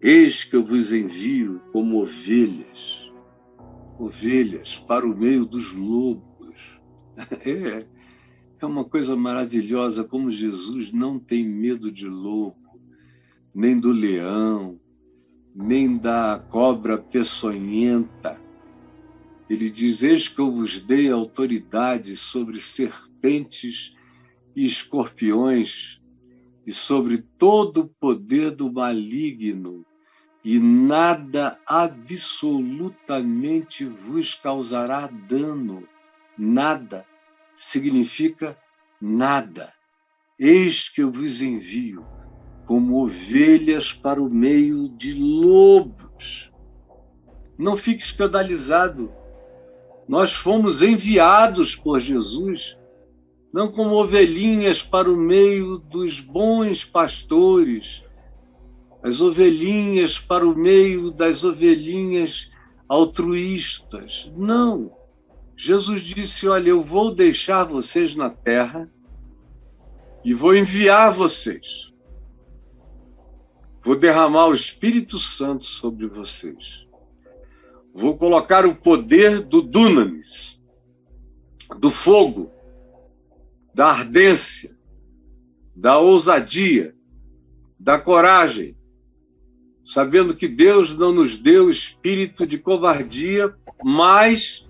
Eis que eu vos envio como ovelhas, ovelhas para o meio dos lobos. É uma coisa maravilhosa como Jesus não tem medo de lobo, nem do leão, nem da cobra peçonhenta. Ele diz: eis que eu vos dei autoridade sobre serpentes e escorpiões e sobre todo o poder do maligno, e nada absolutamente vos causará dano. Nada significa nada. Eis que eu vos envio como ovelhas para o meio de lobos. Não fique escandalizado. Nós fomos enviados por Jesus, não como ovelhinhas para o meio dos bons pastores, as ovelhinhas para o meio das ovelhinhas altruístas. Não. Jesus disse: olha, eu vou deixar vocês na terra e vou enviar vocês. Vou derramar o Espírito Santo sobre vocês. Vou colocar o poder do dunamis, do fogo, da ardência, da ousadia, da coragem, sabendo que Deus não nos deu espírito de covardia, mas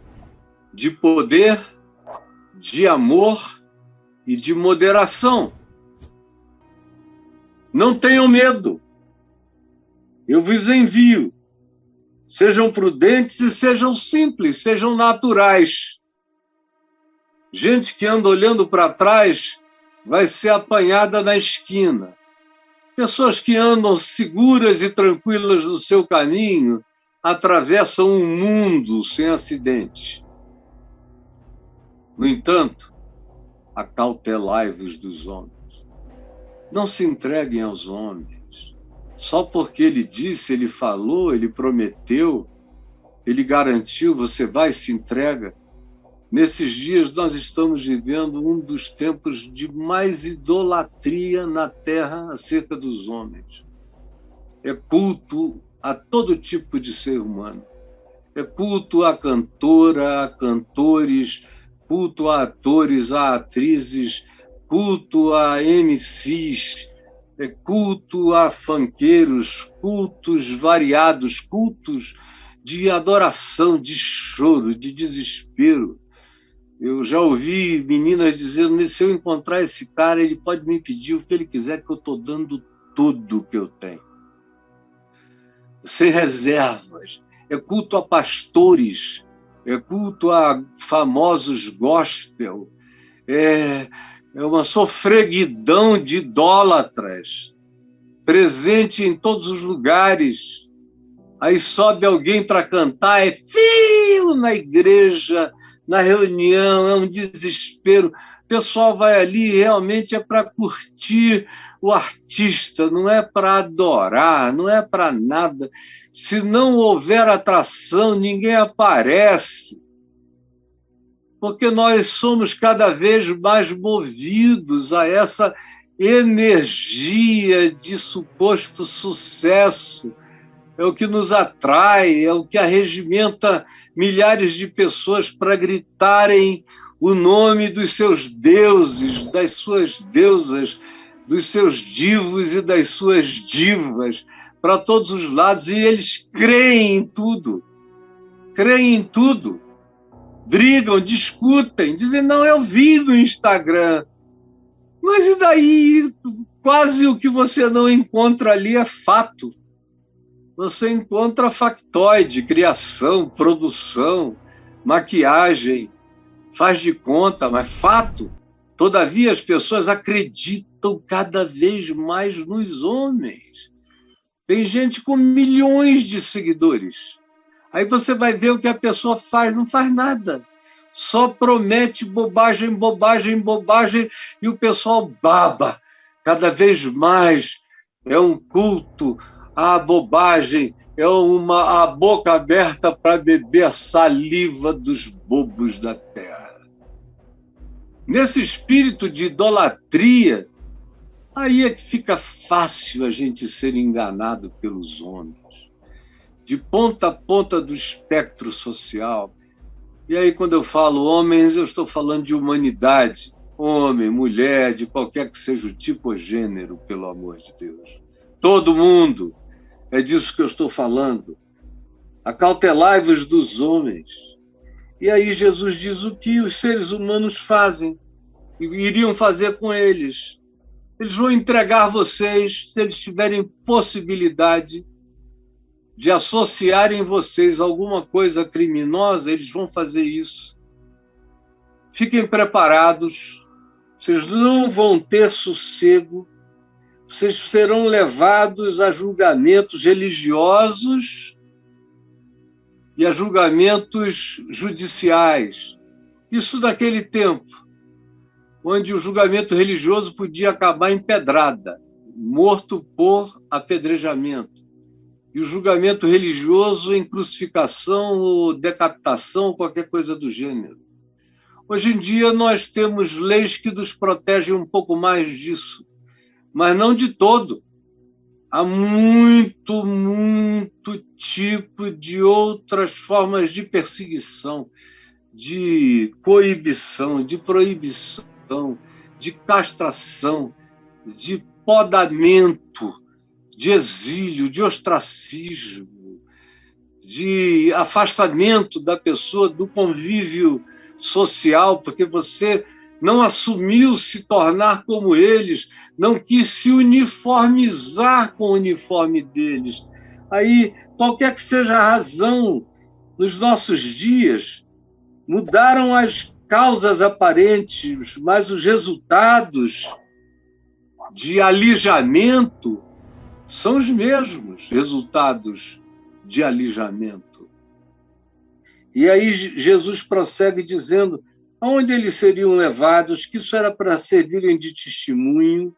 de poder, de amor e de moderação. Não tenham medo. Eu vos envio. Sejam prudentes e sejam simples, sejam naturais. Gente que anda olhando para trás vai ser apanhada na esquina. Pessoas que andam seguras e tranquilas no seu caminho atravessam um mundo sem acidentes. No entanto, acautelai-vos dos homens. Não se entreguem aos homens. Só porque ele disse, ele falou, ele prometeu, ele garantiu, você vai e se entrega. Nesses dias nós estamos vivendo um dos tempos de mais idolatria na terra acerca dos homens. É culto a todo tipo de ser humano. É culto a cantora, a cantores, culto a atores, a atrizes, culto a MCs, culto a funkeiros, cultos variados, cultos de adoração, de choro, de desespero. Eu já ouvi meninas dizendo: se eu encontrar esse cara, ele pode me pedir o que ele quiser, que eu estou dando tudo o que eu tenho. Sem reservas. É culto a pastores, é culto a famosos gospel, é uma sofreguidão de idólatras, presente em todos os lugares. Aí sobe alguém para cantar, é fio na igreja, na reunião, é um desespero. O pessoal vai ali realmente é para curtir o artista, não é para adorar, não é para nada. Se não houver atração, ninguém aparece. Porque nós somos cada vez mais movidos a essa energia de suposto sucesso. É o que nos atrai, é o que arregimenta milhares de pessoas para gritarem o nome dos seus deuses, das suas deusas, dos seus divos e das suas divas, para todos os lados, e eles creem em tudo. Creem em tudo. Brigam, discutem, dizem: não, eu vi no Instagram. Mas e daí? Quase o que você não encontra ali é fato. Você encontra factoide, criação, produção, maquiagem, faz de conta, mas fato. Todavia, as pessoas acreditam cada vez mais nos homens. Tem gente com milhões de seguidores. Aí você vai ver o que a pessoa faz, não faz nada. Só promete bobagem, bobagem, bobagem, e o pessoal baba cada vez mais. É um culto à bobagem, é a boca aberta para beber a saliva dos bobos da terra. Nesse espírito de idolatria, Aí é que fica fácil a gente ser enganado pelos homens, de ponta a ponta do espectro social. E aí, quando eu falo homens, eu estou falando de humanidade. Homem, mulher, de qualquer que seja o tipo ou gênero, pelo amor de Deus. Todo mundo. É disso que eu estou falando. Acautelai-vos dos homens. E aí Jesus diz o que os seres humanos fazem, e iriam fazer com eles. Eles vão entregar vocês, se eles tiverem possibilidade de associarem vocês a alguma coisa criminosa, eles vão fazer isso. Fiquem preparados, vocês não vão ter sossego, vocês serão levados a julgamentos religiosos e a julgamentos judiciais. Isso naquele tempo, onde o julgamento religioso podia acabar em pedrada, morto por apedrejamento. E o julgamento religioso em crucificação ou decapitação, qualquer coisa do gênero. Hoje em dia nós temos leis que nos protegem um pouco mais disso, mas não de todo. Há muito tipo de outras formas de perseguição, de coibição, de proibição, de castração, de podamento, de exílio, de ostracismo, de afastamento da pessoa do convívio social, porque você não assumiu se tornar como eles, não quis se uniformizar com o uniforme deles. Aí, qualquer que seja a razão, nos nossos dias, mudaram as causas aparentes, mas os resultados de alijamento são os mesmos resultados de alijamento. E aí Jesus prossegue dizendo aonde eles seriam levados, que isso era para servirem de testemunho.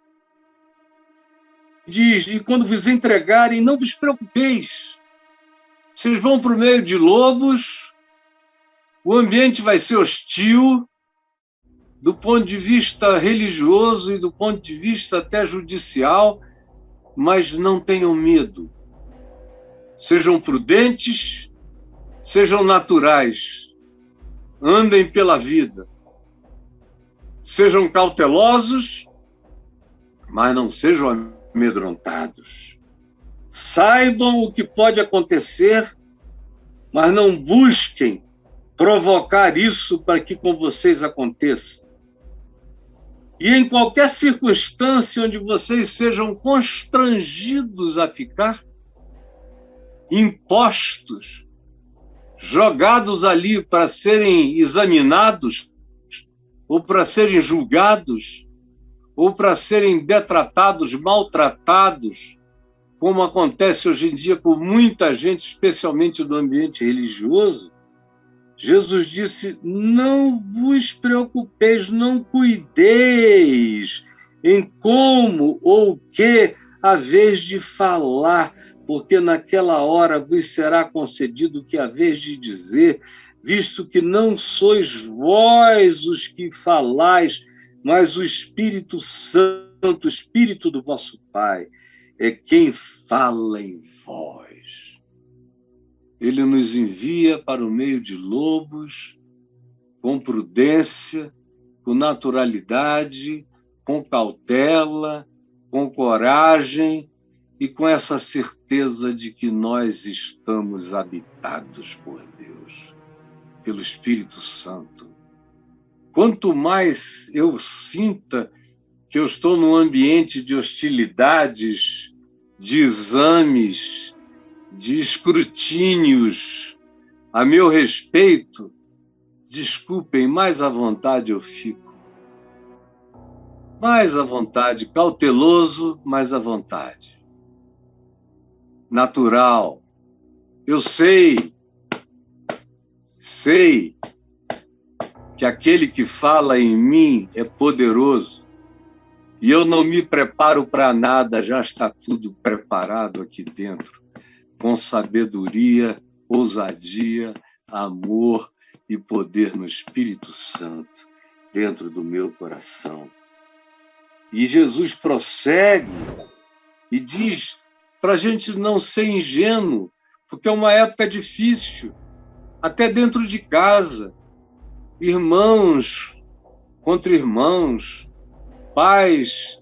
Diz, e quando vos entregarem, não vos preocupeis. Vocês vão para o meio de lobos, o ambiente vai ser hostil, do ponto de vista religioso e do ponto de vista até judicial, mas não tenham medo. Sejam prudentes, sejam naturais, andem pela vida. Sejam cautelosos, mas não sejam amedrontados. Saibam o que pode acontecer, mas não busquem provocar isso para que com vocês aconteça. E em qualquer circunstância onde vocês sejam constrangidos a ficar, impostos, jogados ali para serem examinados, ou para serem julgados, ou para serem detratados, maltratados, como acontece hoje em dia com muita gente, especialmente no ambiente religioso, Jesus disse, não vos preocupeis, não cuideis em como ou que haveis de falar, porque naquela hora vos será concedido o que haveis de dizer, visto que não sois vós os que falais, mas o Espírito Santo, o Espírito do vosso Pai, é quem fala em vós. Ele nos envia para o meio de lobos, com prudência, com naturalidade, com cautela, com coragem e com essa certeza de que nós estamos habitados por Deus, pelo Espírito Santo. Quanto mais eu sinta que eu estou num ambiente de hostilidades, de exames, de escrutínios a meu respeito, desculpem, mais à vontade eu fico. Mais à vontade, cauteloso, mais à vontade. Natural. Eu sei que aquele que fala em mim é poderoso. E eu não me preparo para nada, já está tudo preparado aqui dentro, com sabedoria, ousadia, amor e poder no Espírito Santo, dentro do meu coração. E Jesus prossegue e diz para a gente não ser ingênuo, porque é uma época difícil, até dentro de casa. Irmãos contra irmãos, pais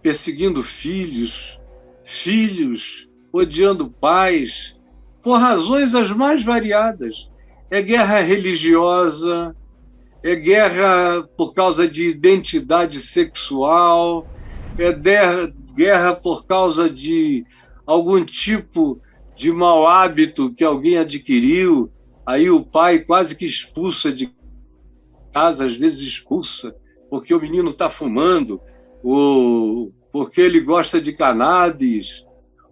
perseguindo filhos, filhos odiando pais, por razões as mais variadas. É guerra religiosa, é guerra por causa de identidade sexual, é guerra por causa de algum tipo de mau hábito que alguém adquiriu, aí o pai quase que expulsa de casa, às vezes expulsa, porque o menino está fumando, ou porque ele gosta de cannabis,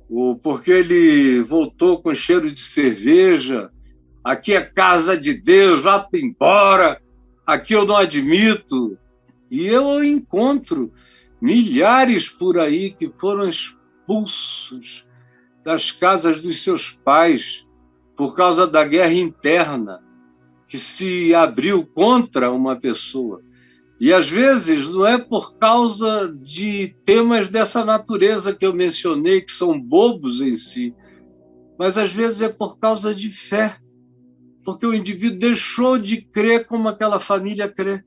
ou porque ele voltou com cheiro de cerveja. Aqui é casa de Deus, vá embora, aqui eu não admito. E eu encontro milhares por aí que foram expulsos das casas dos seus pais por causa da guerra interna que se abriu contra uma pessoa. E, às vezes, não é por causa de temas dessa natureza que eu mencionei, que são bobos em si, mas, às vezes, é por causa de fé, porque o indivíduo deixou de crer como aquela família crê.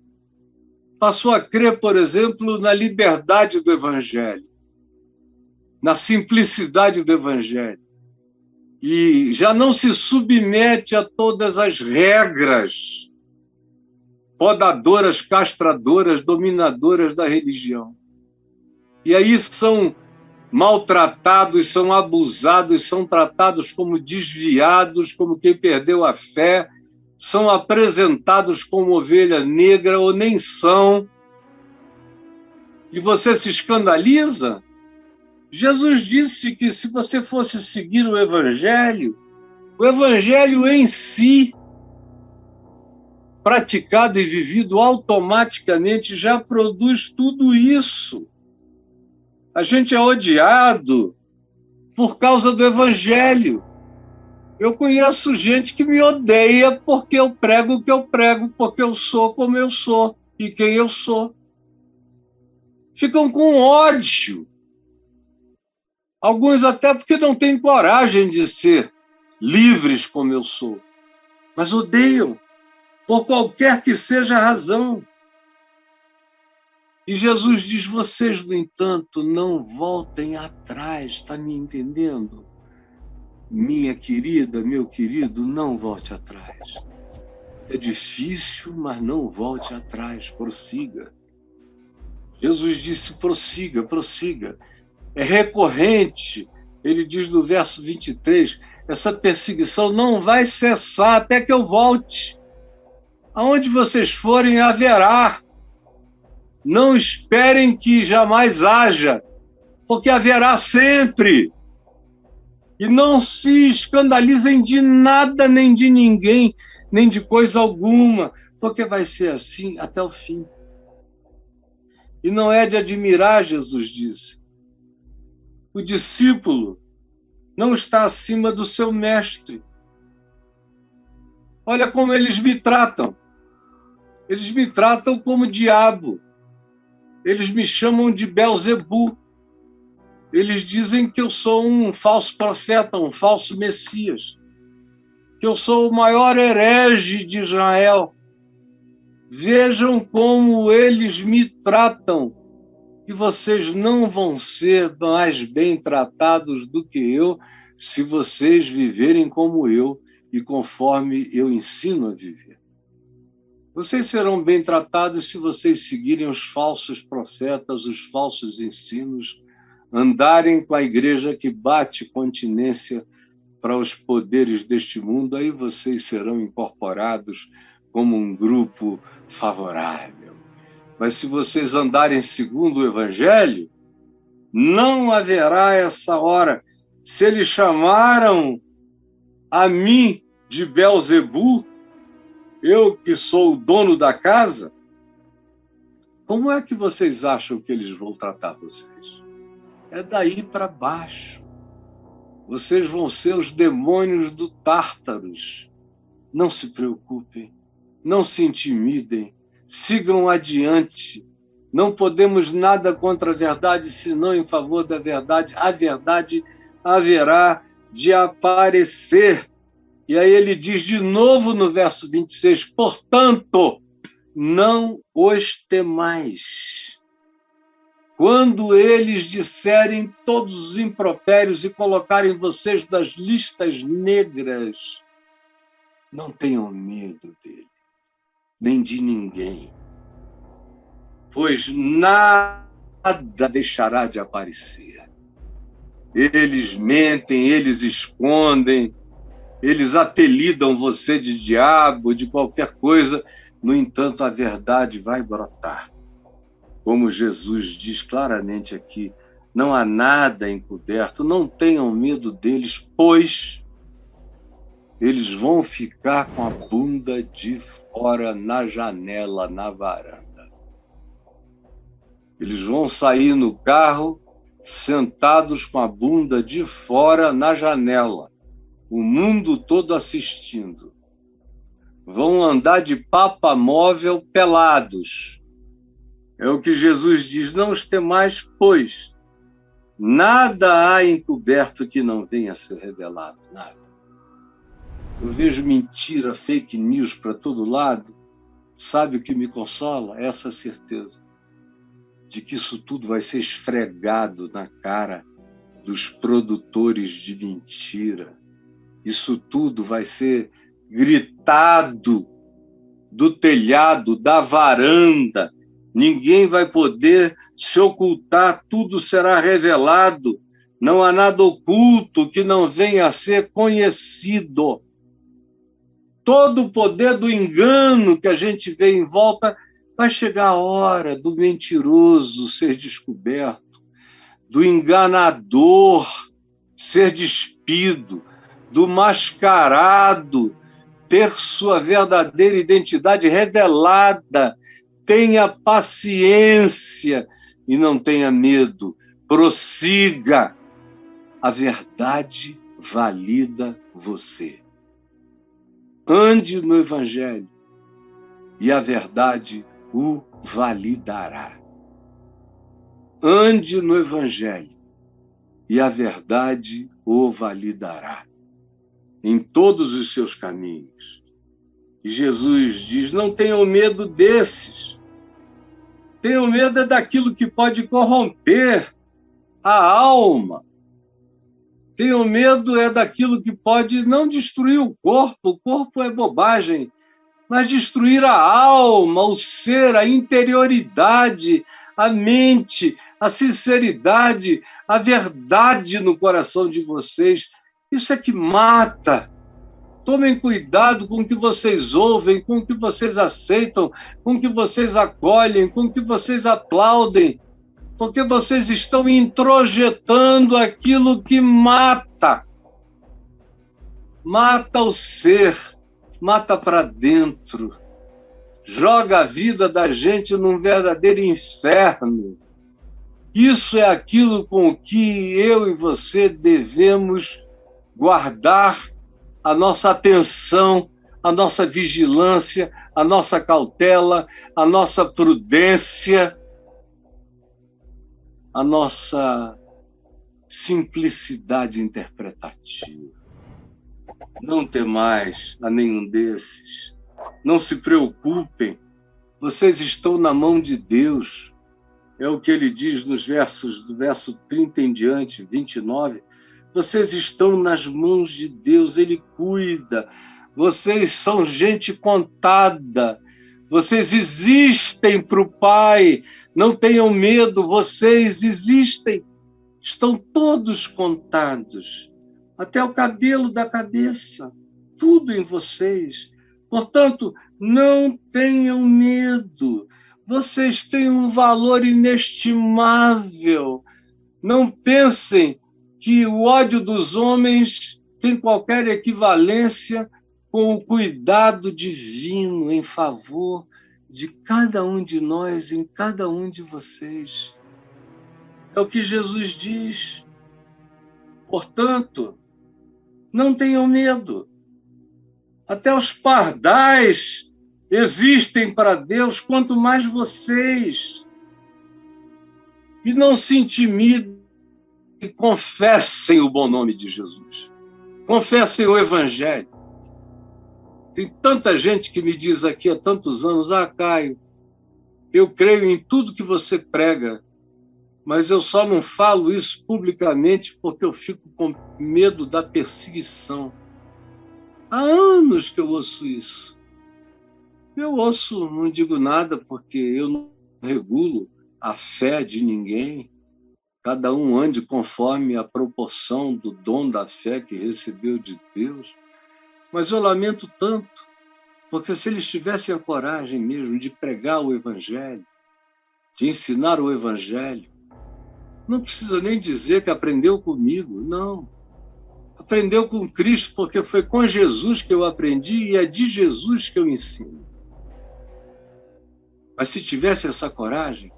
Passou a crer, por exemplo, na liberdade do Evangelho, na simplicidade do Evangelho, e já não se submete a todas as regras podadoras, castradoras, dominadoras da religião. E aí são maltratados, são abusados, são tratados como desviados, como quem perdeu a fé, são apresentados como ovelha negra ou nem são. E você se escandaliza? Jesus disse que se você fosse seguir o Evangelho em si, praticado e vivido automaticamente, já produz tudo isso. A gente é odiado por causa do Evangelho. Eu conheço gente que me odeia porque eu prego o que eu prego, porque eu sou como eu sou e quem eu sou. Ficam com ódio. Alguns até porque não têm coragem de ser livres como eu sou, mas odeiam por qualquer que seja a razão. E Jesus diz, vocês, no entanto, não voltem atrás, está me entendendo? Minha querida, meu querido, não volte atrás. É difícil, mas não volte atrás, prossiga. Jesus disse, prossiga, prossiga. É recorrente, ele diz no verso 23, essa perseguição não vai cessar até que eu volte. Aonde vocês forem, haverá. Não esperem que jamais haja, porque haverá sempre. E não se escandalizem de nada, nem de ninguém, nem de coisa alguma, porque vai ser assim até o fim. E não é de admirar, Jesus disse. O discípulo não está acima do seu mestre. Olha como eles me tratam. Eles me tratam como diabo. Eles me chamam de Belzebu. Eles dizem que eu sou um falso profeta, um falso Messias, que eu sou o maior herege de Israel. Vejam como eles me tratam. E vocês não vão ser mais bem tratados do que eu se vocês viverem como eu e conforme eu ensino a viver. Vocês serão bem tratados se vocês seguirem os falsos profetas, os falsos ensinos, andarem com a igreja que bate continência para os poderes deste mundo, aí vocês serão incorporados como um grupo favorável. Mas se vocês andarem segundo o Evangelho, não haverá essa hora. Se eles chamaram a mim de Belzebu, eu que sou o dono da casa, como é que vocês acham que eles vão tratar vocês? É daí para baixo. Vocês vão ser os demônios do Tártaros. Não se preocupem, não se intimidem, sigam adiante. Não podemos nada contra a verdade, senão em favor da verdade. A verdade haverá de aparecer. E aí ele diz de novo no verso 26, portanto, não os temais. Quando eles disserem todos os impropérios e colocarem vocês nas listas negras, não tenham medo dele, nem de ninguém, pois nada deixará de aparecer. Eles mentem, eles escondem, eles apelidam você de diabo, de qualquer coisa. No entanto, a verdade vai brotar. Como Jesus diz claramente aqui, não há nada encoberto, não tenham medo deles, pois eles vão ficar com a bunda de fora na janela, na varanda. Eles vão sair no carro, sentados com a bunda de fora na janela, o mundo todo assistindo. Vão andar de papa móvel pelados. É o que Jesus diz, não os temais, pois nada há encoberto que não venha a ser revelado, nada. Eu vejo mentira, fake news para todo lado. Sabe o que me consola? Essa certeza de que isso tudo vai ser esfregado na cara dos produtores de mentira. Isso tudo vai ser gritado do telhado, da varanda. Ninguém vai poder se ocultar, tudo será revelado. Não há nada oculto que não venha a ser conhecido. Todo o poder do engano que a gente vê em volta, vai chegar a hora do mentiroso ser descoberto, do enganador ser despido, do mascarado ter sua verdadeira identidade revelada. Tenha paciência e não tenha medo. Prossiga. A verdade valida você. Ande no Evangelho e a verdade o validará. Ande no Evangelho e a verdade o validará em todos os seus caminhos. E Jesus diz, não tenham medo desses. Tenham medo daquilo que pode corromper a alma. Tenham medo daquilo que pode não destruir o corpo é bobagem, mas destruir a alma, o ser, a interioridade, a mente, a sinceridade, a verdade no coração de vocês. Isso é que mata. Tomem cuidado com o que vocês ouvem, com o que vocês aceitam, com o que vocês acolhem, com o que vocês aplaudem, porque vocês estão introjetando aquilo que mata. Mata o ser, mata para dentro, joga a vida da gente num verdadeiro inferno. Isso é aquilo com que eu e você devemos guardar a nossa atenção, a nossa vigilância, a nossa cautela, a nossa prudência, a nossa simplicidade interpretativa. Não temais a nenhum desses. Não se preocupem. Vocês estão na mão de Deus. É o que ele diz nos versos, do verso 30 em diante, 29. Vocês estão nas mãos de Deus, Ele cuida. Vocês são gente contada. Vocês existem para o Pai. Não tenham medo, vocês existem. Estão todos contados. Até o cabelo da cabeça. Tudo em vocês. Portanto, não tenham medo. Vocês têm um valor inestimável. Não pensem que o ódio dos homens tem qualquer equivalência com o cuidado divino em favor de cada um de nós, em cada um de vocês. É o que Jesus diz. Portanto, não tenham medo. Até os pardais existem para Deus, quanto mais vocês. E não se intimidem e confessem o bom nome de Jesus. Confessem o Evangelho. Tem tanta gente que me diz aqui há tantos anos: Caio, eu creio em tudo que você prega, mas eu só não falo isso publicamente porque eu fico com medo da perseguição. Há anos que eu ouço isso. Eu ouço, não digo nada porque eu não regulo a fé de ninguém. Cada um ande conforme a proporção do dom da fé que recebeu de Deus. Mas eu lamento tanto, porque se eles tivessem a coragem mesmo de pregar o Evangelho, de ensinar o Evangelho, não precisa nem dizer que aprendeu comigo, não. Aprendeu com Cristo, porque foi com Jesus que eu aprendi e é de Jesus que eu ensino. Mas se tivesse essa coragem,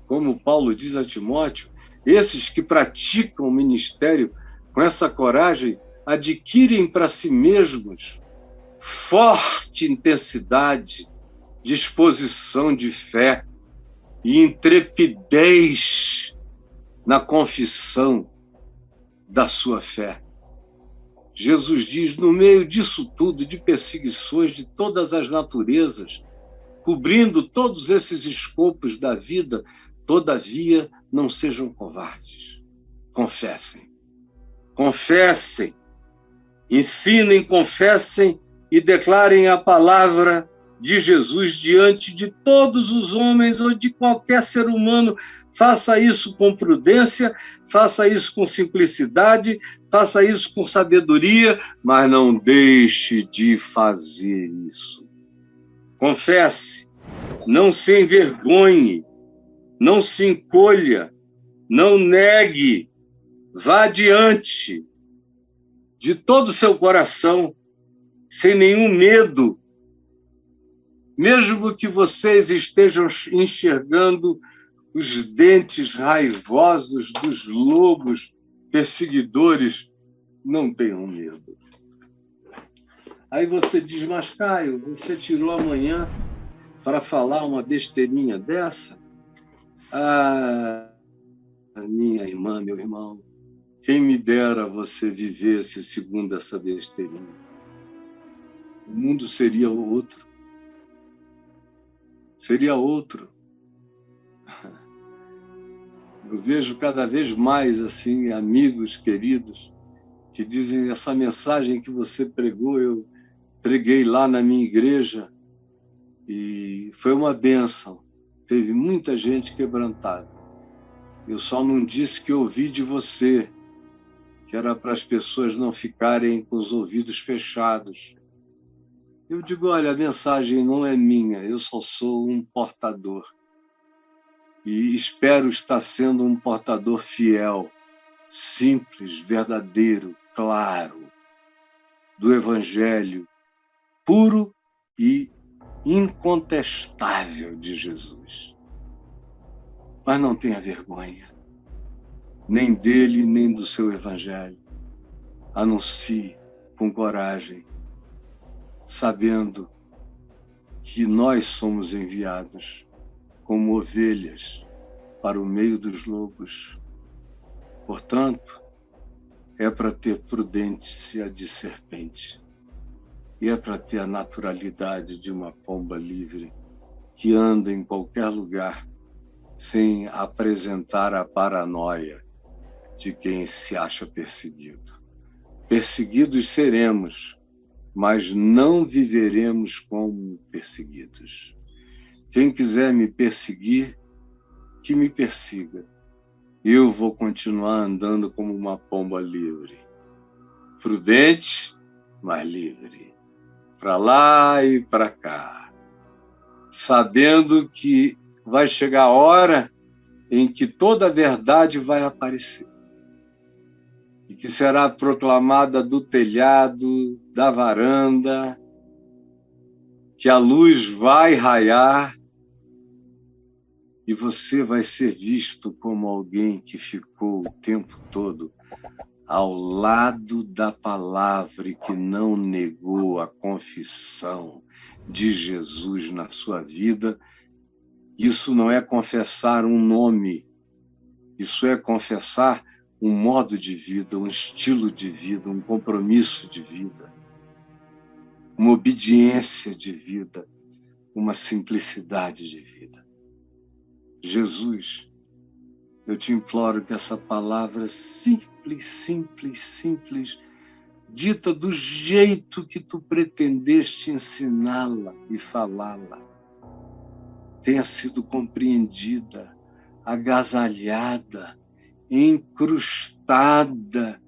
como Paulo diz a Timóteo, esses que praticam o ministério com essa coragem adquirem para si mesmos forte intensidade, disposição de fé e intrepidez na confissão da sua fé. Jesus diz: no meio disso tudo, de perseguições de todas as naturezas, cobrindo todos esses escopos da vida, todavia não sejam covardes. Confessem. Confessem. Ensinem, confessem e declarem a palavra de Jesus diante de todos os homens ou de qualquer ser humano. Faça isso com prudência, faça isso com simplicidade, faça isso com sabedoria, mas não deixe de fazer isso. Confesse, não se envergonhe, não se encolha, não negue, vá adiante de todo o seu coração, sem nenhum medo, mesmo que vocês estejam enxergando os dentes raivosos dos lobos perseguidores, não tenham medo. Aí você diz: mas Caio, você tirou amanhã para falar uma besteirinha dessa? Minha irmã, meu irmão, quem me dera você vivesse segundo essa besteirinha. O mundo seria outro. Seria outro. Eu vejo cada vez mais assim amigos queridos que dizem: essa mensagem que você pregou, eu preguei lá na minha igreja e foi uma bênção. Teve muita gente quebrantada. Eu só não disse que ouvi de você, que era para as pessoas não ficarem com os ouvidos fechados. Eu digo: olha, a mensagem não é minha, eu só sou um portador. E espero estar sendo um portador fiel, simples, verdadeiro, claro, do Evangelho puro e incontestável de Jesus. Mas não tenha vergonha, nem dele, nem do seu Evangelho. Anuncie com coragem, sabendo que nós somos enviados como ovelhas para o meio dos lobos. Portanto, é para ter prudência de serpente e é para ter a naturalidade de uma pomba livre que anda em qualquer lugar sem apresentar a paranoia de quem se acha perseguido. Perseguidos seremos, mas não viveremos como perseguidos. Quem quiser me perseguir, que me persiga. Eu vou continuar andando como uma pomba livre. Prudente, mas livre. Para lá e para cá. Sabendo que vai chegar a hora em que toda a verdade vai aparecer. E que será proclamada do telhado, da varanda, que a luz vai raiar e você vai ser visto como alguém que ficou o tempo todo ao lado da palavra e que não negou a confissão de Jesus na sua vida. Isso não é confessar um nome, Isso é confessar um modo de vida, um estilo de vida, um compromisso de vida, uma obediência de vida, uma simplicidade de vida. Jesus, eu te imploro que essa palavra simples, simples, simples, dita do jeito que tu pretendeste ensiná-la e falá-la, tenha sido compreendida, agasalhada, encrustada,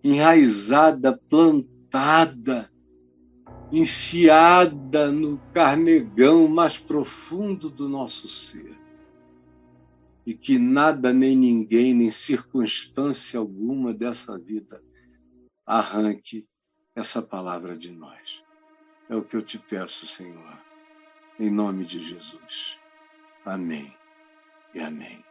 enraizada, plantada, enfiada no carnegão mais profundo do nosso ser. E que nada, nem ninguém, nem circunstância alguma dessa vida arranque essa palavra de nós. É o que eu te peço, Senhor, em nome de Jesus. Amém e amém.